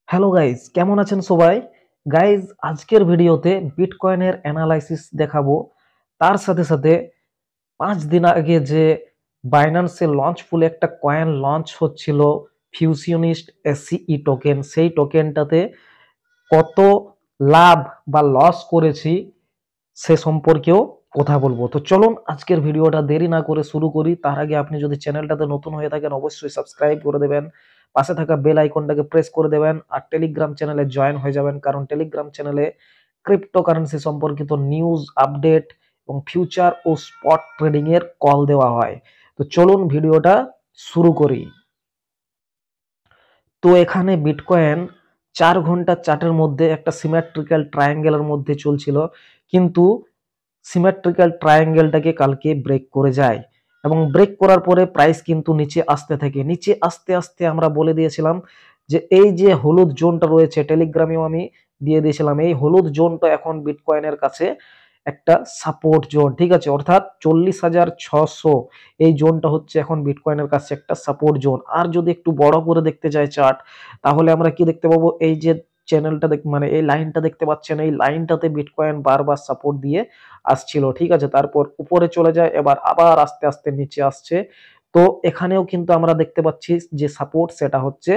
Hello guys, কেমন আছেন সবাই? গাইজ, আজকের ভিডিওতে বিটকয়েনের অ্যানালাইসিস দেখাবো। তার সাথে সাথে 5 দিন আগে যে বাইন্যান্সে লঞ্চফুল একটা কয়েন লঞ্চ হচ্ছিল, ফিউশনিস্ট এসসিই টোকেন, সেই টোকেনটাতে কত লাভ বা লস করেছি সে সম্পর্কেও কথা বলবো। তো চলুন আজকের ভিডিওটা দেরি না করে শুরু করি। তার আগে আপনি যদি চ্যানেলটাতে নতুন হয়ে থাকেন অবশ্যই সাবস্ক্রাইব করে দেবেন, পাশে থাকা বেল আইকনটাকে প্রেস করে দেবেন আর টেলিগ্রাম চ্যানেলে জয়েন হয়ে যাবেন, কারণ টেলিগ্রাম চ্যানেলে ক্রিপ্টোকারেন্সি সম্পর্কিত নিউজ আপডেট এবং ফিউচার ও স্পট ট্রেডিং এর কল দেওয়া হয়। তো চলুন ভিডিওটা শুরু করি। তো এখানে বিটকয়েন 4 ঘন্টা চার্টের মধ্যে একটা সিমেট্রিক্যাল ট্রায়াঙ্গেলের মধ্যে চলছিল, কিন্তু সিমেট্রিক্যাল ট্রায়াঙ্গেলটাকে কালকে ব্রেক করে যায় এবং ব্রেক করার পরে প্রাইস কিন্তু নিচে আসতে থাকে। নিচে আস্তে আস্তে আমরা বলে দিয়েছিলাম যে এই যে হলুদ জোনটা রয়েছে, টেলিগ্রামেও আমি দিয়ে দিয়েছিলাম, এই হলুদ জোনটা এখন বিটকয়েনের কাছে একটা সাপোর্ট জোন, ঠিক আছে, অর্থাৎ 40,600 এই জোনটা হচ্ছে এখন বিটকয়েনের কাছে একটা সাপোর্ট জোন। আর যদি একটু বড় করে দেখতে যাই চার্ট, তাহলে আমরা কি দেখতে পাবো, এই যে চ্যানেলটা মানে এই লাইনটা দেখতে পাচ্ছেন, এই লাইনটাতে বিটকয়েন বারবার সাপোর্ট দিয়ে আসছিল, ঠিক আছে, তারপর উপরে চলে যায়, এবার আবার আস্তে আস্তে নিচে আসছে। তো এখানেও কিন্তু আমরা দেখতে পাচ্ছি যে সাপোর্ট সেটা হচ্ছে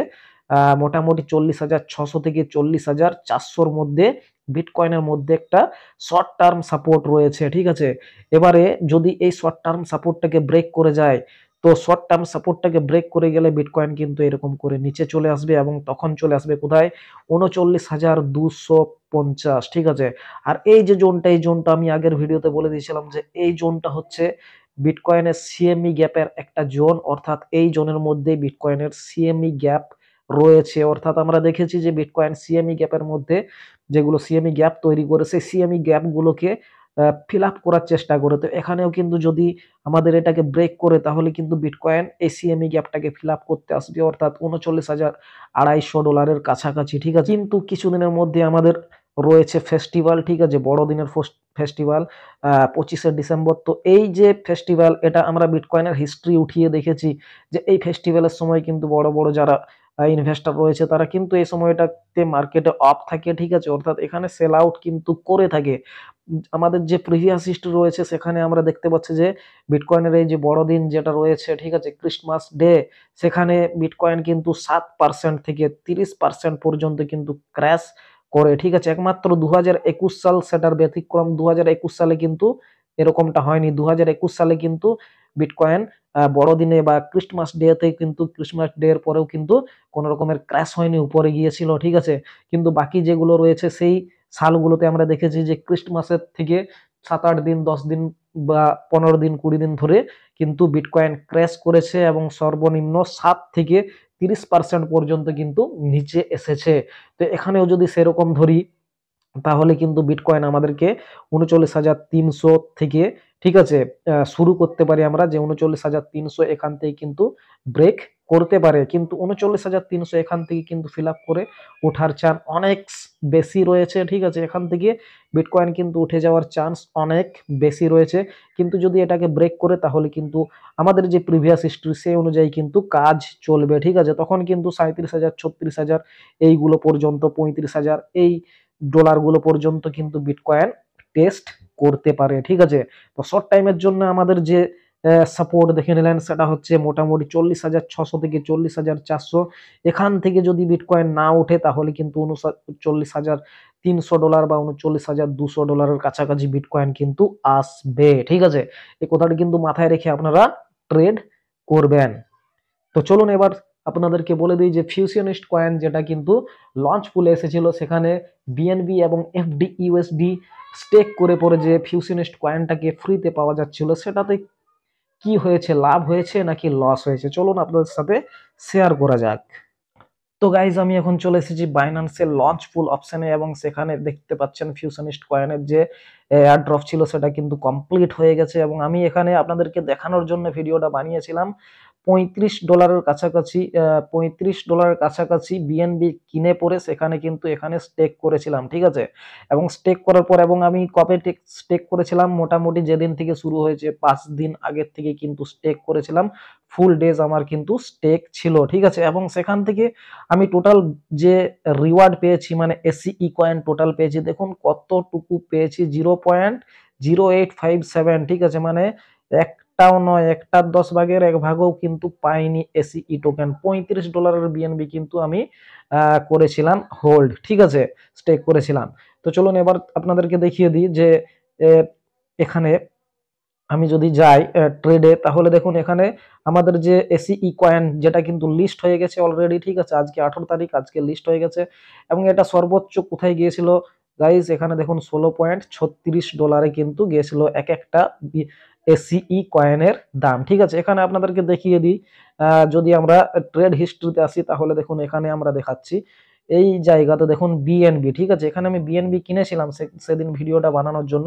মোটামুটি 40,600 থেকে 40,400 মধ্যে বিটকয়েনের মধ্যে একটা শর্ট টার্ম সাপোর্ট রয়েছে, ঠিক আছে। এবারে যদি এই শর্ট টার্ম সাপোর্টটাকে ব্রেক করে যায়, তো শর্ট টার্ম সাপোর্টটাকে ব্রেক করে গেলে বিটকয়েন কিন্তু এরকম করে নিচে চলে আসবে এবং তখন চলে আসবে কোথায়, 39,250, ঠিক আছে। আর এই যে জোনটা, এই জোনটা আমি আগের ভিডিওতে বলে দিয়েছিলাম যে এই জোনটা হচ্ছে বিটকয়েনের সিএমই গ্যাপের একটা জোন, অর্থাৎ এই জোনের মধ্যে বিটকয়েনের সিএমই গ্যাপ রয়েছে। অর্থাৎ আমরা দেখেছি যে বিটকয়েন সিএমই গ্যাপের মধ্যে যেগুলো সিএমই গ্যাপ তৈরি করে, সেই সিএমই গ্যাপগুলোকে ফিল আপ করার চেষ্টা করে। তো এখানেও কিন্তু যদি আমাদের এটাকে ব্রেক করে, তাহলে কিন্তু বিটকয়েন এই সিএমই গ্যাপটাকে ফিল আপ করতে আসবে, অর্থাৎ 39,250 ডলারের কাছাকাছি, ঠিক আছে। কিন্তু কিছুদিনের মধ্যে আমাদের রয়েছে ফেস্টিভ্যাল, ঠিক আছে, বড়দিনের ফেস্টিভ্যাল 25শে ডিসেম্বর। তো এই যে ফেস্টিভ্যাল, এটা আমরা বিটকয়েনের হিস্ট্রি উঠিয়ে দেখেছি যে এই ফেস্টিভ্যালের সময় কিন্তু বড় বড় যারা ইনভেস্টর রয়েছে তারা কিন্তু এই সময়টাতে মার্কেটে অফ থাকে, ঠিক আছে, অর্থাৎ এখানে সেল আউট কিন্তু করে থাকে। আমাদের যে প্রিভিয়াস হিস্ট্রি রয়েছে সেখানে আমরা দেখতে পাচ্ছি যে বিটকয়েনের এই যে বড়দিন যেটা রয়েছে, ঠিক আছে, ক্রিসমাস ডে, সেখানে বিটকয়েন কিন্তু 7% থেকে 30% পর্যন্ত কিন্তু ক্র্যাশ করে, ঠিক আছে। একমাত্র 2021 সাল সেটার ব্যতিক্রম। 2021 সালে কিন্তু এরকমটা হয়নি। 2021 সালে কিন্তু বিটকয়েন বড়দিনে বা ক্রিসমাস ডেতে কিন্তু, ক্রিসমাস ডে এর পরেও কিন্তু কোনো রকমের ক্র্যাশ হয়নি, উপরে গিয়েছিল, ঠিক আছে। কিন্তু বাকি যেগুলো রয়েছে সেই সালগুলোতে আমরা দেখেছি যে ক্রিসমাসের থেকে 7-8 দিন, 10 দিন বা 15 দিন, 20 দিন ধরে কিন্তু বিটকয়েন ক্র্যাশ করেছে এবং সর্বনিম্ন 7 থেকে 30% পর্যন্ত কিন্তু নিচে এসেছে। তো এখানেও যদি সেরকম ধরি, তাহলে কিন্তু বিটকয়েন আমাদেরকে 39,300 থেকে, ঠিক আছে, শুরু করতে পারি আমরা, যে 39,300 এখান থেকে কিন্তু ব্রেক করতে পারে। কিন্তু 39,300 এখান থেকে কিন্তু ফিল আপ করে ওঠার চান্স অনেক বেশি রয়েছে, ঠিক আছে। এখান থেকে বিটকয়েন কিন্তু উঠে যাওয়ার চান্স অনেক বেশি রয়েছে। কিন্তু যদি এটাকে ব্রেক করে, তাহলে কিন্তু আমাদের যে প্রিভিয়াস হিস্ট্রি সেই অনুযায়ী কিন্তু কাজ চলবে, ঠিক আছে। তখন কিন্তু 37,000, 36,000 এইগুলো পর্যন্ত, 35,000 এই ডলারগুলো পর্যন্ত কিন্তু বিটকয়েন টেস্ট করতে পারে, ঠিক আছে। তো শর্ট টাইমের জন্য আমাদের যে সাপোর্ট দেখে নিলেন, সেটা হচ্ছে মোটামুটি 40,600 থেকে 40,400। এখান থেকে যদি বিটকয়েন না ওঠে, তাহলে কিন্তু 39,300 ডলার বা 39,200 ডলারের কাছাকাছি বিটকয়েন কিন্তু আসবে, ঠিক আছে। এই কথাটা কিন্তু মাথায় রেখে আপনারা ট্রেড করবেন। তো চলুন এবার আপনাদেরকে বলে দিই যে ফিউশনিস্ট কয়েন যেটা কিন্তু লঞ্চ পুলে এসেছিল, সেখানে বিএনবি এবং এফডি ইউএসডি স্টেক করে পরে যে ফিউশনিস্ট কয়েনটাকে ফ্রিতে পাওয়া যাচ্ছিল, সেটাতে কি হয়েছে, লাভ হয়েছে নাকি লস হয়েছে, চলুন আপনাদের সাথে শেয়ার করা যাক। তো গাইজ, আমি এখন চলে এসেছি বাইন্যান্সের লঞ্চ পুল অপশনে এবং সেখানে দেখতে পাচ্ছেন ফিউশনিস্ট কয়েনের যে এয়ারড্রপ ছিল সেটা কিন্তু কমপ্লিট হয়ে গেছে এবং আমি এখানে আপনাদেরকে দেখানোর জন্য ভিডিওটা বানিয়েছিলাম। $35 কাছাকাছি, $35 কাছাকাছি বিএনবি কিনে পরে সেখানে কিন্তু এখানে স্টেক করেছিলাম, ঠিক আছে। এবং স্টেক করার পর এবং আমি কবে স্টেক করেছিলাম, মোটামুটি যেদিন থেকে শুরু হয়েছে 5 দিন আগের থেকে কিন্তু স্টেক করেছিলাম। ফুল ডেজ আমার কিন্তু স্টেক ছিল, ঠিক আছে। এবং সেখান থেকে আমি টোটাল যে রিওয়ার্ড পেয়েছি, মানে এসিই কয়েন টোটাল পেয়েছি, দেখুন কতটুকু পেয়েছি, 0.0857, ঠিক আছে। মানে একটাও নয়, একটার 10 ভাগের 1 ভাগও কিন্তু পাইনি এসিই টোকেন। $35 বিএনবি কিন্তু আমি করেছিলাম হোল্ড, ঠিক আছে, স্টেক করেছিলাম। তো চলুন এবার আপনাদেরকে দেখিয়ে দিই যে এখানে আমি যদি যাই ট্রেডে, তাহলে দেখুন এখানে আমাদের যে এসিই কয়েন যেটা কিন্তু লিস্ট হয়ে গেছে অলরেডি, ঠিক আছে। আজকে 18 তারিখ, আজকে লিস্ট হয়ে গেছে। এবং এটা সর্বোচ্চ কোথায় গিয়েছিল গাইস, এখানে দেখুন $16.36 কিন্তু গিয়েছিল এক একটা এসিই কয়েনের দাম, ঠিক আছে। এখানে আপনাদেরকে দেখিয়ে দিই, যদি আমরা ট্রেড হিস্ট্রিতে আসি, তাহলে দেখুন এখানে আমরা দেখাচ্ছি এই জায়গাতে দেখুন বিএনবি, ঠিক আছে। এখানে আমি বিএনবি কিনেছিলাম সেদিন ভিডিওটা বানানোর জন্য।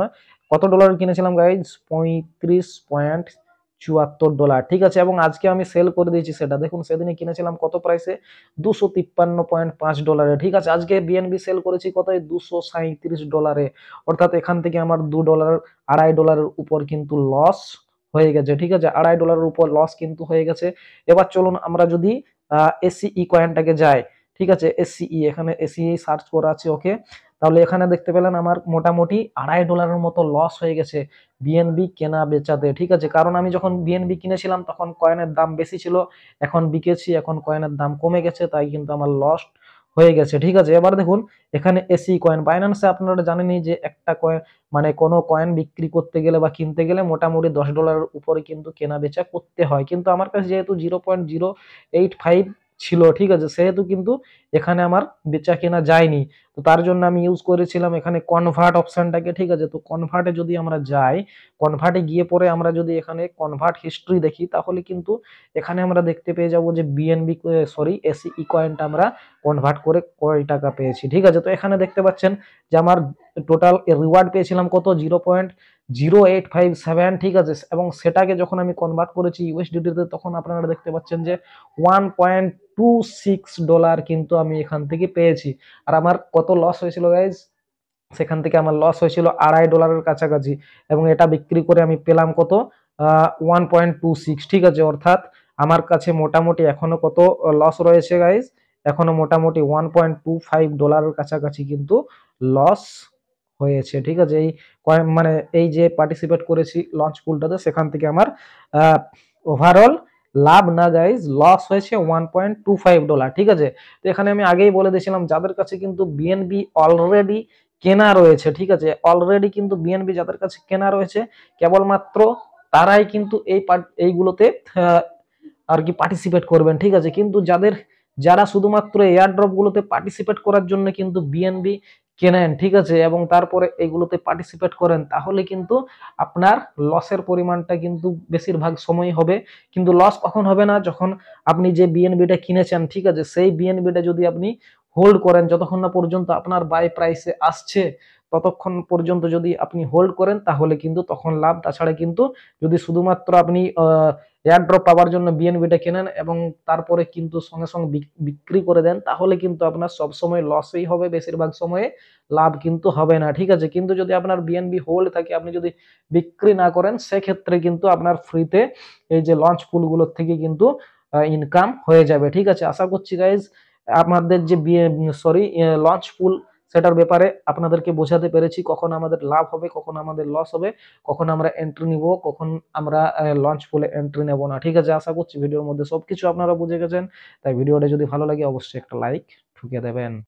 কত ডলার কিনেছিলাম গাইজ, $35.74, ঠিক আছে। এবং আজকে আমি সেল করে দিয়েছি সেটা, দেখুন সেদিনে কিনেছিলাম কত প্রাইসে, $253.5, ঠিক আছে। আজকে বিএনবি সেল করেছি কত, $237, অর্থাৎ এখান থেকে আমার $2, $2.5 উপর কিন্তু লস হয়ে গেছে, ঠিক আছে। $2.5 উপর লস কিন্তু হয়ে গেছে। এবার চলুন আমরা যদি এসিই কয়েনটাকে যাই, ঠিক আছে। এসিই, এখানে এসিই সার্চ করা আছে, ওকে। তাহলে এখানে দেখতে পেলেন আমার মোটামুটি $2.5 মতো লস হয়ে গেছে বিএনবি কেনা বেচাতে, ঠিক আছে। কারণ আমি যখন বিএনবি কিনেছিলাম তখন কয়েনের দাম বেশি ছিল, এখন বিকেছি, এখন কয়েনের দাম কমে গেছে, তাই কিন্তু আমার লস হয়ে গেছে, ঠিক আছে। এবার দেখুন এখানে এসি কয়েন, বাইন্যান্সে আপনারা জানেনই যে একটা কয়েন, মানে কোনো কয়েন বিক্রি করতে গেলে বা কিনতে গেলে মোটামুটি $10 উপরে কিন্তু কেনা বেচা করতে হয়। কিন্তু আমার কাছে যেহেতু 0.085 ছিল, ঠিক আছে, সেহেতু কিন্তু এখানে আমার বেচা কেনা যায়নি। তো তার জন্য আমি ইউজ করেছিলাম এখানে কনভার্ট অপশনটাকে, ঠিক আছে। তো কনভার্টে যদি আমরা যাই, কনভার্টে গিয়ে পরে আমরা যদি এখানে কনভার্ট হিস্ট্রি দেখি, তাহলে কিন্তু এখানে আমরা দেখতে পেয়ে যাবো যে বিএনবি সরি এসিই কয়েনটা আমরা কনভার্ট করে কয় টাকা পেয়েছি, ঠিক আছে। তো এখানে দেখতে পাচ্ছেন যে আমার টোটাল রিওয়ার্ড পেয়েছিলাম কত, 0.0857, ঠিক আছে। এবং সেটাকে যখন আমি কনভার্ট করেছি ইউএসডিটিতে, তখন আপনারা দেখতে পাচ্ছেন যে $1.26 কিন্তু আমি এখান থেকে পেয়েছি। আর আমার কত লস হয়েছিল গাইজ, সেখান থেকে আমার লস হয়েছিল $2.5 কাছাকাছি। এবং এটা বিক্রি করে আমি পেলাম কত, 1.26, ঠিক আছে। অর্থাৎ আমার কাছে মোটামুটি এখনো কত লস রয়েছে গাইজ, এখনো মোটামুটি $1.25 কাছাকাছি কিন্তু লস হয়েছে, ঠিক আছে। এই মানে এই যে পার্টিসিপেট করেছি লঞ্চ পুলটাতে, সেখান থেকে আমার ওভারঅল লাভ না গাইজ, লস হয়েছে $1.25, ঠিক আছে। তো এখানে আমি আগেই বলে দিয়েছিলাম, যাদের কাছে কিন্তু বিএনবি অলরেডি কেনা রয়েছে, ঠিক আছে, অলরেডি কিন্তু বিএনবি যাদের কাছে কেনা রয়েছে, কেবলমাত্র তারাই কিন্তু এইগুলোতে আর কি পার্টিসিপেট করবেন, ঠিক আছে। কিন্তু যারা শুধুমাত্র এয়ার ড্রপ গুলোতে পার্টিসিপেট করার জন্য কিন্তু বিএনবি কেনেন, ঠিক আছে, এবং তারপরে এইগুলোতে পার্টিসিপেট করেন, তাহলে কিন্তু আপনার লসের পরিমাণটা কিন্তু বেশিরভাগ সময় হবে। কিন্তু লস কখন হবে না, যখন আপনি যে বিএনবিটা কিনেছেন, ঠিক আছে, সেই বিএনবিটা যদি আপনি হোল্ড করেন, যতক্ষণ না পর্যন্ত আপনার বাই প্রাইসে আসছে, ততক্ষণ পর্যন্ত যদি আপনি হোল্ড করেন, তাহলে কিন্তু তখন লাভ। তাছাড়া কিন্তু যদি শুধুমাত্র আপনি এয়ারড্রপ পাওয়ার জন্য বিএনবিটা কেনেন এবং তারপরে কিন্তু সঙ্গে সঙ্গে বিক্রি করে দেন, তাহলে কিন্তু আপনার সবসময় লসই হবে, বেশিরভাগ সময়ে লাভ কিন্তু হবে না, ঠিক আছে। কিন্তু যদি আপনার বিএনবি হোল্ড থাকে, আপনি যদি বিক্রি না করেন, সেক্ষেত্রে কিন্তু আপনার ফ্রিতে এই যে লঞ্চ পুলগুলোর থেকে কিন্তু ইনকাম হয়ে যাবে, ঠিক আছে। আশা করছি গাইজ আমাদের যে লঞ্চ পুল, সেটার ব্যাপারে আপনাদেরকে বোঝাতে পেরেছি, কখন আমাদের লাভ হবে, কখন আমাদের লস হবে, কখন আমরা এন্ট্রি নিব, কখন আমরা লঞ্চ পুলে এন্ট্রি নেব না, ঠিক আছে। আশা করছি ভিডিওর মধ্যে সবকিছু আপনারা বুঝে গেছেন। তাই ভিডিওটা যদি ভালো লাগে অবশ্যই একটা লাইক ঠুকে দেবেন।